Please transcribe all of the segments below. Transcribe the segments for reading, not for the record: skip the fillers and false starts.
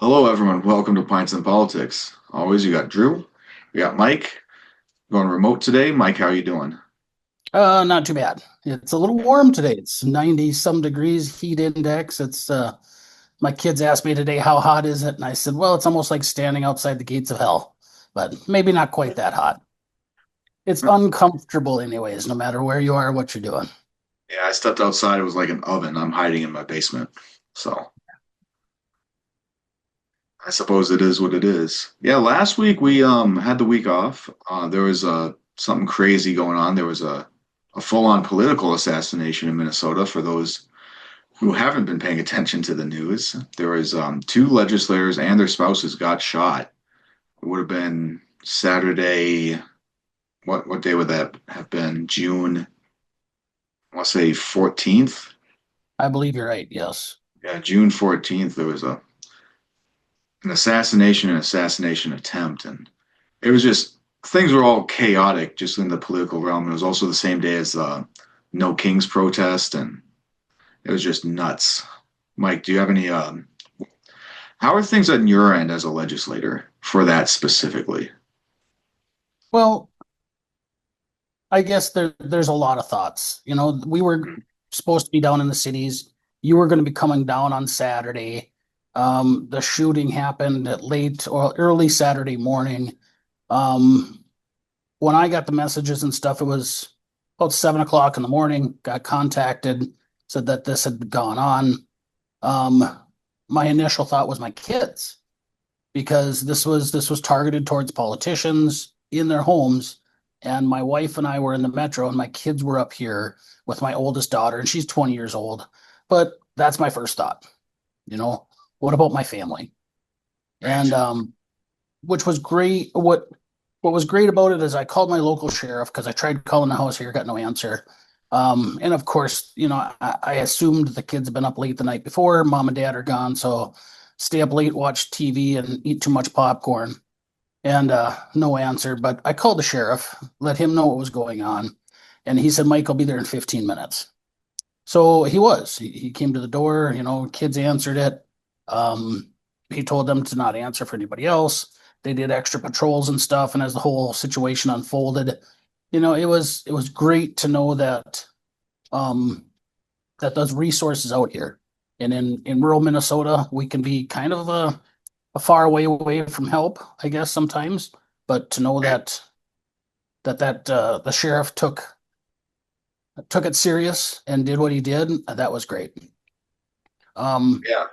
Hello, everyone. Welcome to Pints and Politics. Always, you got Drew, you got Mike. Going remote today. Mike, how you doing? Not too bad. It's a little warm today. It's 90 some degrees heat index. It's My kids asked me today how hot is it? And I said, well, it's almost like standing outside the gates of hell, but maybe not quite that hot. It's uncomfortable anyways, no matter where you are, what you're doing. Yeah, I stepped outside. It was like an oven. I'm hiding in my basement. So I suppose it is what it is. Yeah, last week we had the week off. There was something crazy going on. There was a full-on political assassination in Minnesota for those who haven't been paying attention to the news. There was two legislators and their spouses got shot. It would have been Saturday. What day would that have been? June, I want to say 14th. I believe you're right. Yes. Yeah, June 14th. There was an assassination and assassination attempt, and it was just things were all chaotic just in the political realm. It was also the same day as the No Kings protest, and it was just nuts. Mike, do you have any? How are things on your end as a legislator for that specifically? Well, I guess there's a lot of thoughts. We were supposed to be down in the cities. You were going to be coming down on Saturday. The shooting happened at late or early Saturday morning. Um, when I got the messages and stuff, it was about 7 o'clock in the morning. Got contacted, said that this had gone on. Um, my initial thought was my kids, because this was targeted towards politicians in their homes, and my wife and I were in the metro, and my kids were up here with my oldest daughter, and she's 20 years old. But that's my first thought. You know, what about my family? And Right. which was great. What was great about it is I called my local sheriff because I tried calling the house here, got no answer. And of course, I assumed the kids had been up late the night before. Mom and dad are gone, so stay up late, watch TV, and eat too much popcorn. And no answer. But I called the sheriff, let him know what was going on, and he said, "Mike, I'll be there in 15 minutes." So he was. He came to the door. Kids answered it. Um, he told them to not answer for anybody else. They did extra patrols and stuff. And as the whole situation unfolded, it was great to know um, that those resources out here. And in rural Minnesota, we can be kind of a far away from help, I guess sometimes. But to know that the sheriff took it serious and did what he did, that was great. Um, Yeah.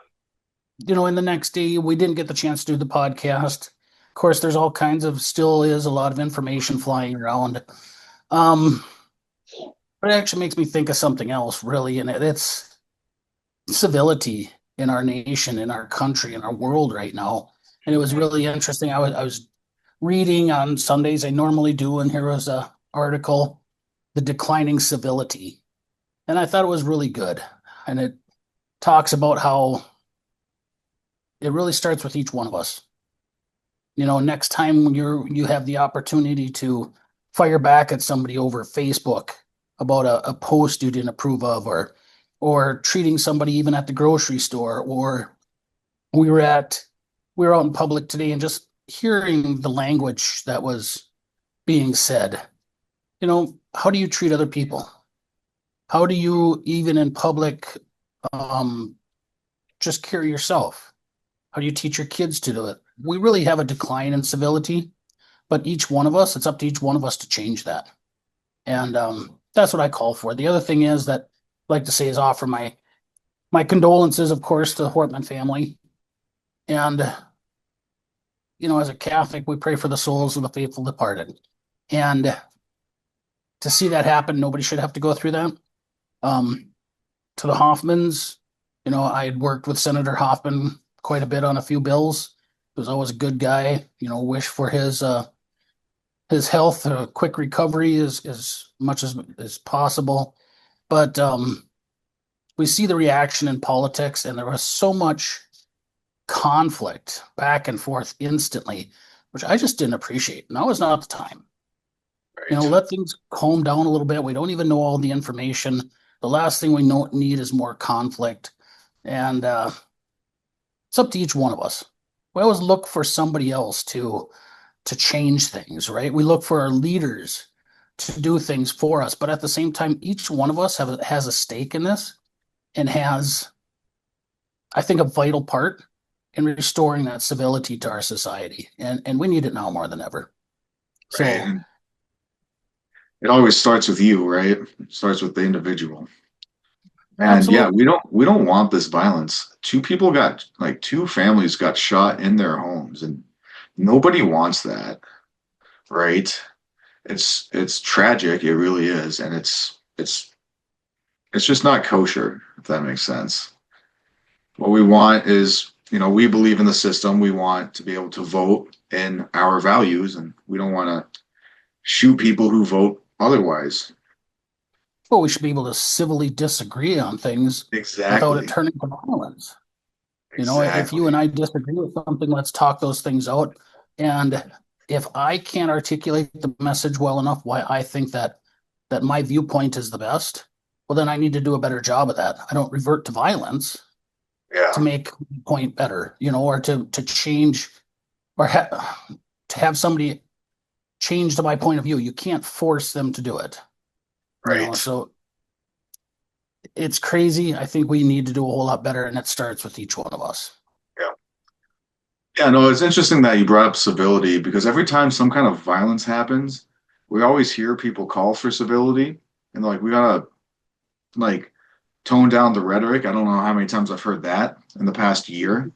in the next day, we didn't get the chance to do the podcast. Of course, there's all kinds of, still is a lot of information flying around. Um, but it actually makes me think of something else, really, and it's civility in our nation, in our country, in our world right now. And it was really interesting. I was reading on Sundays, I normally do, and here was a article, "The Declining Civility." And I thought it was really good. And it talks about how it really starts with each one of us. Next time when you have the opportunity to fire back at somebody over Facebook about a post you didn't approve of, or treating somebody even at the grocery store, or we were at we were out in public today and just hearing the language that was being said. How do you treat other people? How do you, even in public, um, just carry yourself? How do you teach your kids to do it? We really have a decline in civility, but it's up to each one of us to change that. And that's what I call for. The other thing is that I'd like to say is offer my condolences, of course, to the Hortman family. And as a Catholic, we pray for the souls of the faithful departed. And to see that happen, nobody should have to go through that. Um, to the Hoffmans, I had worked with Senator Hoffman quite a bit on a few bills. He was always a good guy. Wish for his health, quick recovery as much as possible. But we see the reaction in politics, and there was so much conflict back and forth instantly, which I just didn't appreciate. Now is not the time. Right. Let things calm down a little bit. We don't even know all the information. The last thing we need is more conflict. And it's up to each one of us. we always look for somebody else to change things, right? We look for our leaders to do things for us, but at the same time, each one of us has a stake in this and has, I think, a vital part in restoring that civility to our society, and we need it now more than ever. Right. So And it always starts with you, right? It starts with the individual. And yeah, absolutely. we don't want this violence. Two families got shot in their homes, and nobody wants that, right? It's tragic, it really is, and it's just not kosher, if that makes sense. What we want is, we believe in the system. We want to be able to vote in our values, and we don't want to shoot people who vote otherwise. Well, we should be able to civilly disagree on things without it Exactly. turning to violence. If you Exactly. and I disagree with something, let's talk those things out. And if I can't articulate the message well enough why I think that my viewpoint is the best, well, then I need to do a better job of that. I don't revert to violence to Yeah. make the point better, or to change or to have somebody change to my point of view. You can't force them to do it, Right. so it's crazy. I think we need to do a whole lot better, and it starts with each one of us. Yeah. Yeah, no, it's interesting that you brought up civility because every time some kind of violence happens, we always hear people call for civility and like we gotta like tone down the rhetoric. I don't know how many times I've heard that in the past year.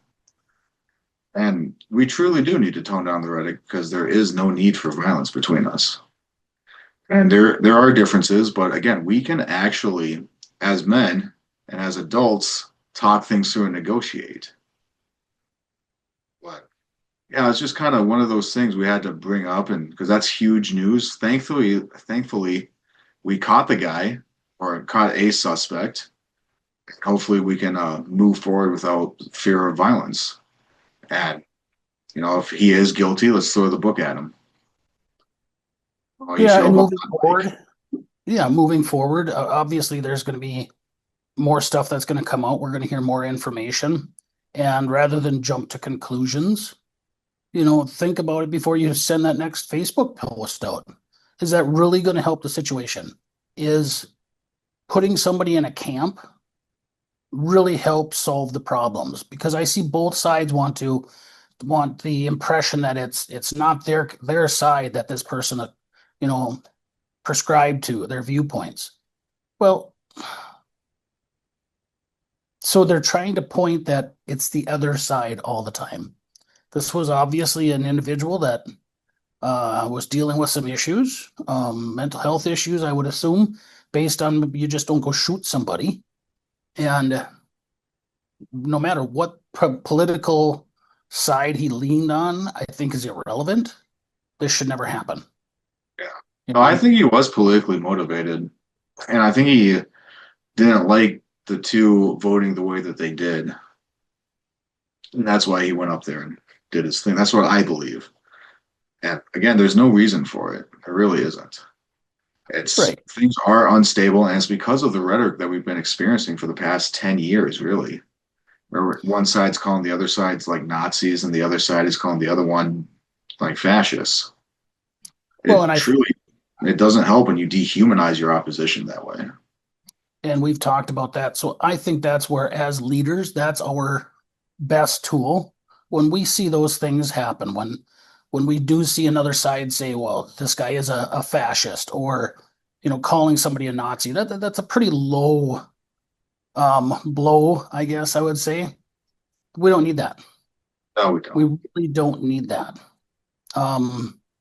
And we truly do need to tone down the rhetoric because there is no need for violence between us. And there are differences, but again, we can actually, as men and as adults, talk things through and negotiate. But yeah, it's just kind of one of those things we had to bring up, and because that's huge news. Thankfully, we caught the guy or caught a suspect. Hopefully, we can move forward without fear of violence. And if he is guilty, let's throw the book at him. Oh, you Yeah, show and up on moving that bike. forward, obviously there's going to be more stuff that's going to come out. We're going to hear more information, and rather than jump to conclusions, think about it before you send that next Facebook post out. Is that really going to help the situation? Is putting somebody in a camp really help solve the problems? Because I see both sides want the impression that it's not their side that this person, you know, prescribed to their viewpoints. Well, so they're trying to point that it's the other side all the time. This was obviously an individual that was dealing with some issues, mental health issues, I would assume, based on you just don't go shoot somebody. And no matter what political side he leaned on, I think is irrelevant. This should never happen. Yeah. You No, I know, think he was politically motivated, and I think he didn't like the two voting the way that they did, and that's why he went up there and did his thing. That's what I believe. And again, there's no reason for it. There really isn't. It's right. things are unstable, and it's because of the rhetoric that we've been experiencing for the past 10 years, really. Where one side's calling the other side's like Nazis, and the other side is calling the other one like fascists. Well, It it doesn't help when you dehumanize your opposition that way. and we've talked about that. So I think that's where, as leaders, that's our best tool when we see those things happen. When we do see another side say, "Well, this guy is a fascist," or calling somebody a Nazi, that's a pretty low blow, I guess I would say. We don't need that. No, we We don't. really don't need that.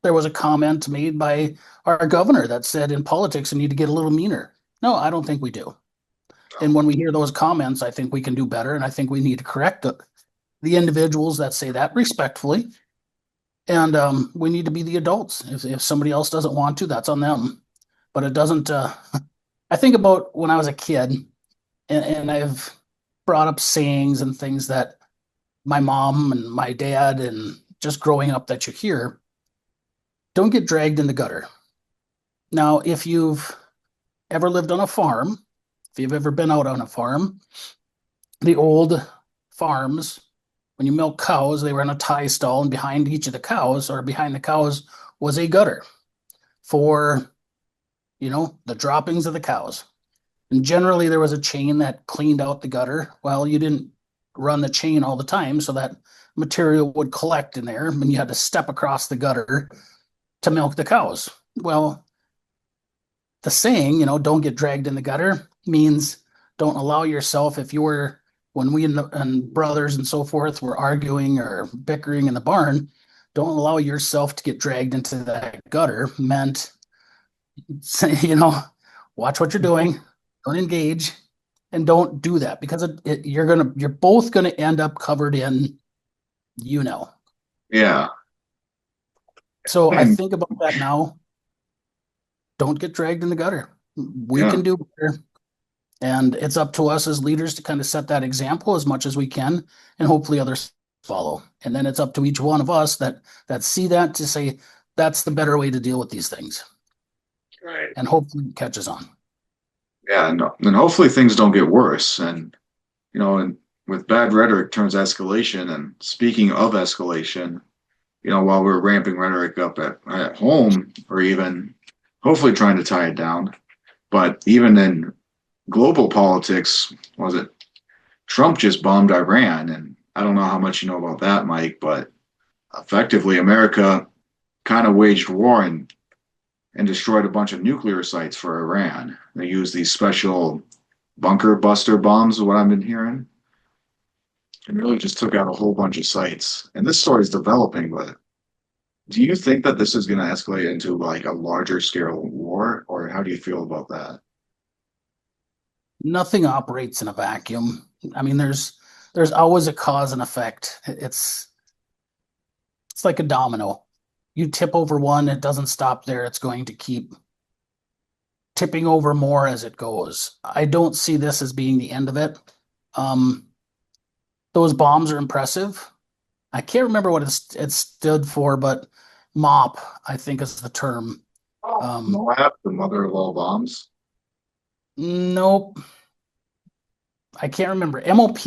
There was a comment made by our governor that said in politics, you need to get a little meaner. No, I don't think we do. And when we hear those comments, I think we can do better. And I think we need to correct the individuals that say that respectfully. And we need to be the adults. If somebody else doesn't want to, that's on them. But it doesn't. I think about when I was a kid, and I've brought up sayings and things that my mom and my dad and just growing up that you hear. Don't get dragged in the gutter. Now, if you've ever lived on a farm, if you've ever been out on a farm, the old farms When you milk cows, they were in a tie stall, and behind each of the cows, or behind the cows, was a gutter for, the droppings of the cows. And generally, there was a chain that cleaned out the gutter. Well, you didn't run the chain all the time, so that material would collect in there, and you had to step across the gutter to milk the cows. Well, the saying, don't get dragged in the gutter means don't allow yourself, if you were, when we and brothers and so forth were arguing or bickering in the barn, don't allow yourself to get dragged into that gutter meant, you know, watch what you're doing, don't engage, and don't do that because you're both gonna end up covered in, you know. Yeah. So I And think about that now. Don't get dragged in the gutter. We yeah, can do better. And it's up to us as leaders to kind of set that example as much as we can, and hopefully others follow. And then it's up to each one of us that see that to say that's the better way to deal with these things. right. And hopefully it catches on. Yeah, and hopefully things don't get worse. And and with bad rhetoric turns escalation. And speaking of escalation, while we're ramping rhetoric up at home, or even hopefully trying to tie it down, but even in global politics, was it Trump just bombed Iran? And I don't know how much you know about that, Mike, but effectively America kind of waged war and destroyed a bunch of nuclear sites for Iran. They used these special bunker buster bombs, is what I've been hearing. It really just took out a whole bunch of sites. And this story is developing, but do you think that this is going to escalate into like a larger scale war, or how do you feel about that? Nothing operates in a vacuum. I mean, there's always a cause and effect. It's like a domino. You tip over one, it doesn't stop there. It's going to keep tipping over more as it goes. I don't see this as being the end of it. Um, those bombs are impressive. I can't remember what it stood for, but MOP, I think is the term. Oh, Um, Moab, the mother of all bombs. nope, I can't remember. MOP.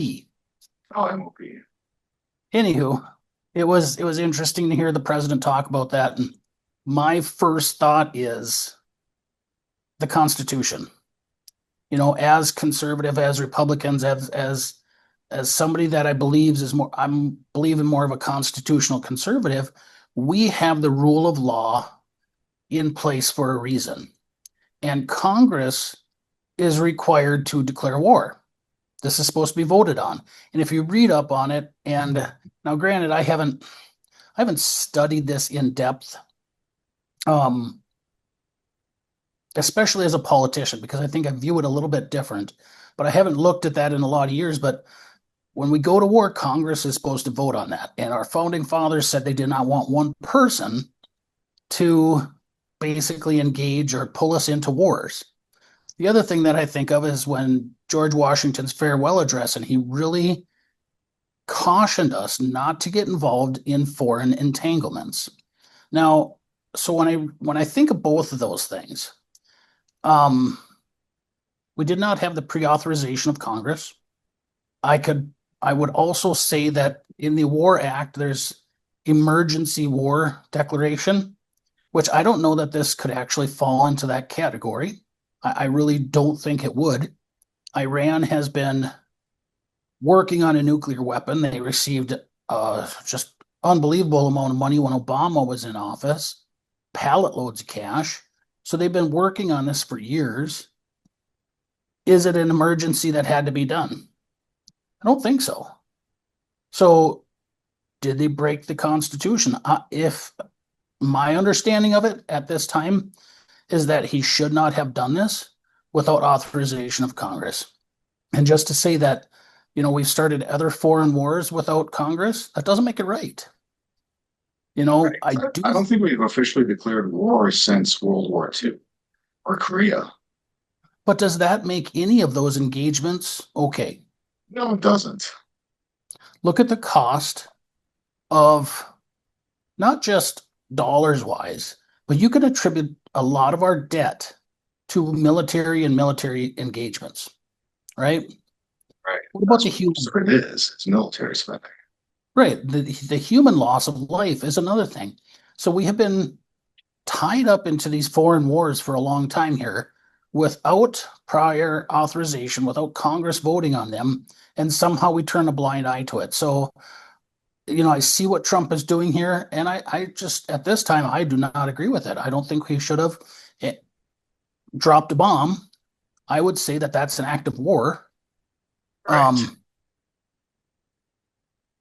Oh, MOP. Anywho, it was interesting to hear the president talk about that. And my first thought is the Constitution. As conservative as Republicans, as somebody that I believes is more, I'm believing more of a constitutional conservative. We have the rule of law in place for a reason, and Congress is required to declare war. This is supposed to be voted on, and if you read up on it, and now, granted, I haven't studied this in depth, um, especially as a politician, because I think I view it a little bit different. But I haven't looked at that in a lot of years. But when we go to war, Congress is supposed to vote on that. And our founding fathers said they did not want one person to basically engage or pull us into wars. The other thing that I think of is when George Washington's farewell address, and he really cautioned us not to get involved in foreign entanglements. Now, so when I think of both of those things, um, we did not have the pre-authorization of Congress. I would also say that in the War Act, there's emergency war declaration, which I don't know that this could actually fall into that category. I really don't think it would. Iran has been working on a nuclear weapon. They received just unbelievable amount of money when Obama was in office, pallet loads of cash. So they've been working on this for years. Is it an emergency that had to be done? I don't think so. So did they break the Constitution? If my understanding of it at this time is that he should not have done this without authorization of Congress. And just to say that, we've started other foreign wars without Congress, that doesn't make it right. Right. I do, I don't think we've officially declared war since World War II or Korea. but does that make any of those engagements okay? No, it doesn't. Look at the cost of not just dollars wise, but you can attribute a lot of our debt to military and military engagements, right? Right. What about That's the what most human? of it is. It's military spending. right. The human loss of life is another thing. So we have been tied up into these foreign wars for a long time here without prior authorization, without Congress voting on them, and somehow we turn a blind eye to it. So, I see what Trump is doing here, and I just, at this time, I do not agree with it. I don't think he should have dropped a bomb. I would say that that's an act of war. Right. Um,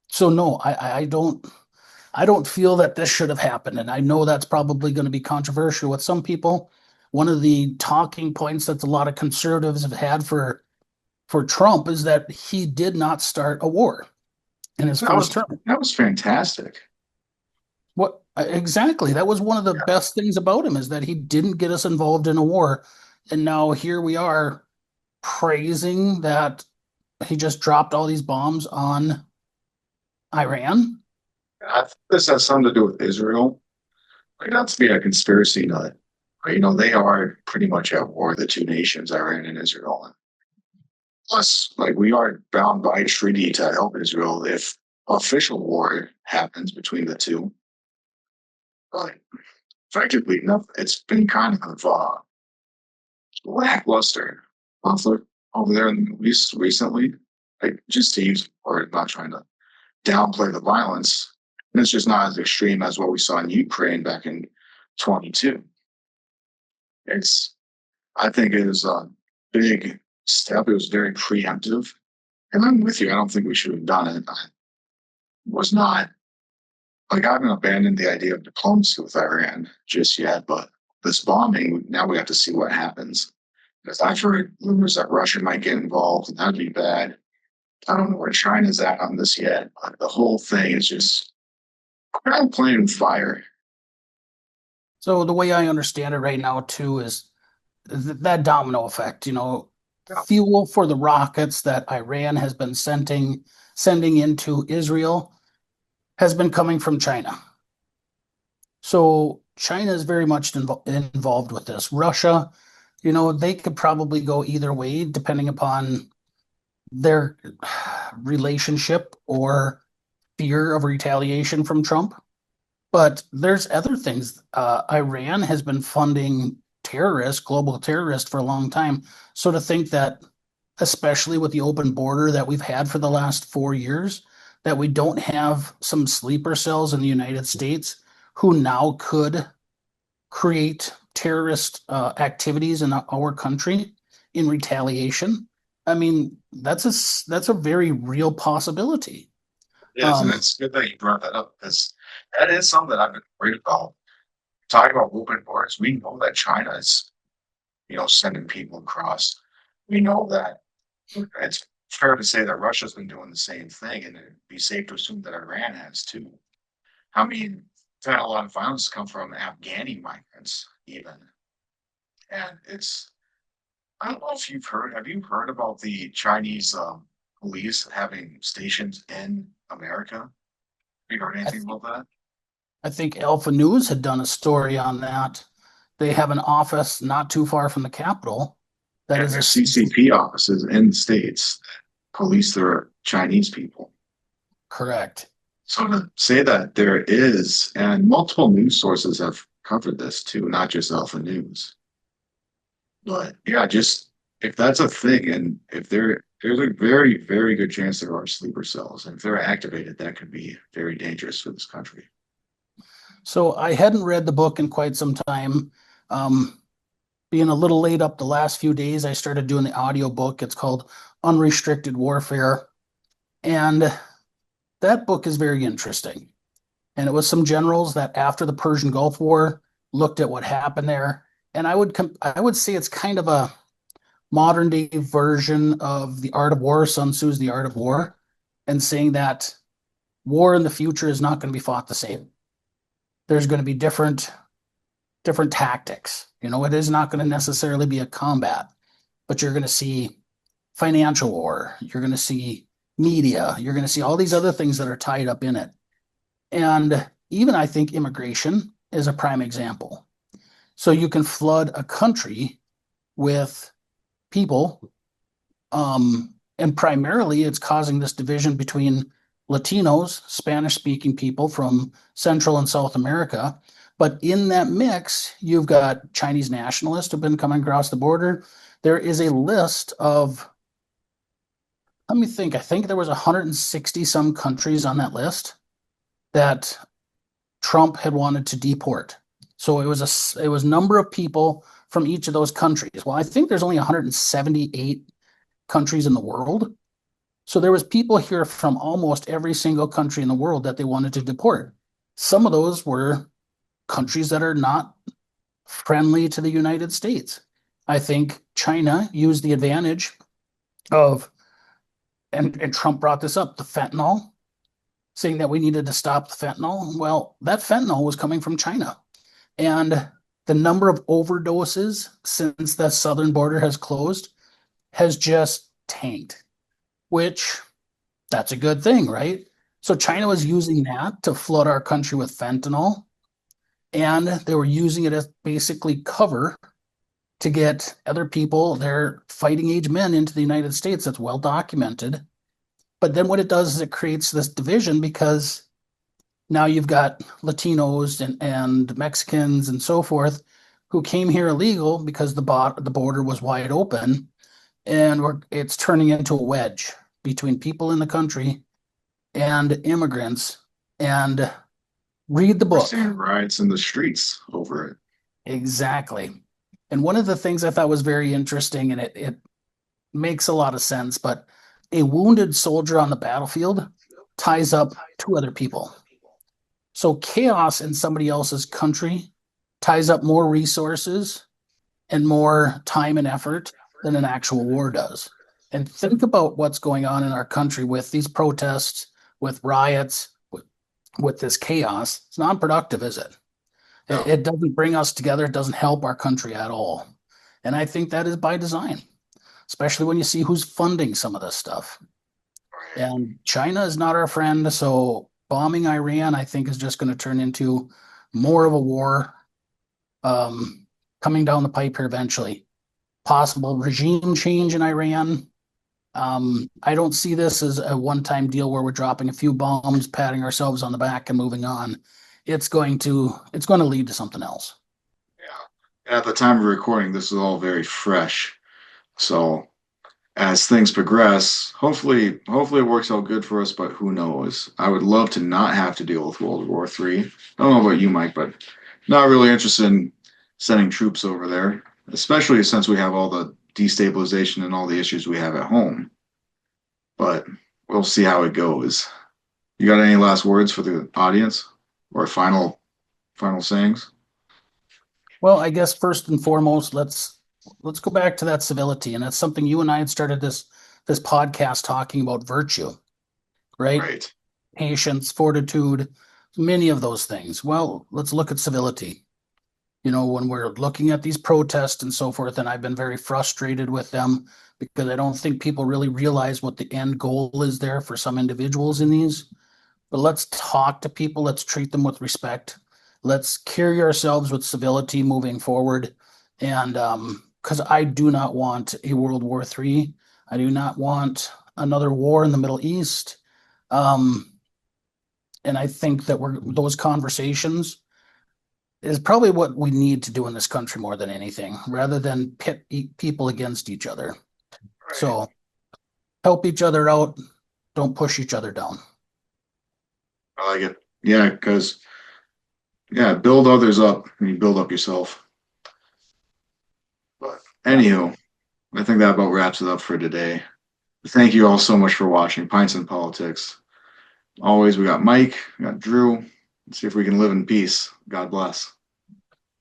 so no, I don't feel that this should have happened. And I know that's probably going to be controversial with some people. One of the talking points that a lot of conservatives have had for Trump is that he did not start a war in his That first was term. that was fantastic. What exactly? That was one of the Yeah. best things about him is that he didn't get us involved in a war. And now here we are praising that he just dropped all these bombs on Iran. I think this has something to do with Israel. Like, not to be a conspiracy nut, but they are pretty much at war, the two nations, Iran and Israel. Plus, like, we are bound by treaty to help Israel if official war happens between the two. But effectively, no, it's been kind of lackluster over there in the Middle East recently. Like, just to use the word, not trying to downplay the violence. And it's just not as extreme as what we saw in Ukraine back in 22. It's, I think it is a big step. It was very preemptive. And I'm with you. I don't think we should have done it. I was not, like, I haven't abandoned the idea of diplomacy with Iran just yet, but this bombing, now we have to see what happens. Because I've heard rumors that Russia might get involved, and that'd be bad. I don't know where China's at on this yet, but the whole thing is just kind of playing with fire. So the way I understand it right now too is that domino effect, Yeah. fuel for the rockets that Iran has been sending into Israel has been coming from China. So China is very much involved with this. Russia, they could probably go either way depending upon their relationship or fear of retaliation from Trump. But there's other things. Iran has been funding terrorists, global terrorists, for a long time. So to think that, especially with the open border that we've had for the last 4 years, that we don't have some sleeper cells in the United States who now could create terrorist activities in our country in retaliation. I mean, that's a very real possibility. It is, and Um, it's good that you brought that up because that is something that I've been worried about. Talking about open borders, we know that China is, sending people across. We know that it's fair to say that Russia's been doing the same thing, and it'd be safe to assume that Iran has too. I mean, we've had a lot of violence come from Afghani migrants, even. And I don't know if have you heard about the Chinese police having stations in America? Have you heard I anything think about that? I think Alpha News had done a story on that. They have an office not too far from the Capitol that And is a there's CCP offices in the States that police their Chinese people. correct. So to say that there is, and multiple news sources have covered this too, not just Alpha News. But yeah, just if that's a thing, and if there's a very, very good chance there are sleeper cells, and if they're activated, that could be very dangerous for this country. So I hadn't read the book in quite some time. Um, Being a little late up the last few days, I started doing the audio book. It's called Unrestricted Warfare. And that book is very interesting. And it was some generals that after the Persian Gulf War looked at what happened there. And I would say it's kind of a modern day version of The Art of War, Sun Tzu's The Art of War, and saying that war in the future is not going to be fought the same. There's going to be different tactics. It is not going to necessarily be a combat, but you're going to see financial war, you're going to see media, you're going to see all these other things that are tied up in it. And even I think immigration is a prime example. So you can flood a country with people, and primarily it's causing this division between Latinos, Spanish speaking people from Central and South America. But in that mix, you've got Chinese nationalists who've been coming across the border. There is a list of, let me think, I think there was 160 some countries on that list that Trump had wanted to deport. So it was number of people from each of those countries. Well, I think there's only 178 countries in the world. So there was people here from almost every single country in the world that they wanted to deport. Some of those were countries that are not friendly to the United States. I think China used the advantage of, and Trump brought this up, the fentanyl, saying that we needed to stop the fentanyl. Well, that fentanyl was coming from China. And the number of overdoses since the southern border has closed has just tanked, which that's a good thing, right? So China was using that to flood our country with fentanyl, and they were using it as basically cover to get other people, their fighting age men, into the United States. That's well documented. But then what it does is it creates this division because now you've got Latinos and Mexicans and so forth who came here illegal because the border was wide open, and it's turning into a wedge between people in the country and immigrants. And read the We're book. seeing riots in the streets over it. Exactly. And one of the things I thought was very interesting, and it makes a lot of sense, but a wounded soldier on the battlefield ties up two other people. So chaos in somebody else's country ties up more resources and more time and effort than an actual war does. And think about what's going on in our country with these protests, with riots, with this chaos. It's non-productive, is it? No. It doesn't bring us together. It doesn't help our country at all. And I think that is by design, especially when you see who's funding some of this stuff. And China is not our friend. So bombing Iran, I think, is just going to turn into more of a war coming down the pipe here eventually. Possible regime change in Iran. I don't see this as a one-time deal where we're dropping a few bombs, patting ourselves on the back, and moving on. It's going to lead to something else. Yeah. And at the time of recording, this is all very fresh. So as things progress, hopefully it works out good for us, but who knows? I would love to not have to deal with World War III. I don't know about you, Mike, but not really interested in sending troops over there, especially since we have all the destabilization and all the issues we have at home. But we'll see how it goes. You got any last words for the audience or final sayings? Well, I guess first and foremost, let's go back to that civility, and that's something you and I had started this podcast talking about virtue, right? Right. Patience, fortitude, many of those things. Well, let's look at civility. When we're looking at these protests and so forth, and I've been very frustrated with them because I don't think people really realize what the end goal is there for some individuals in these. But let's talk to people, let's treat them with respect. Let's carry ourselves with civility moving forward. And because I do not want a World War III. I do not want another war in the Middle East. Um, and I think that those conversations is probably what we need to do in this country more than anything, rather than pit people against each other. Right. So help each other out. Don't push each other down. I like it. Yeah, because yeah, build others up and you build up yourself. But Yeah. anywho, I think that about wraps it up for today. Thank you all so much for watching Pints and Politics. Always, we got Mike, we got Drew. Let's see if we can live in peace. God bless.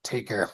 Take care.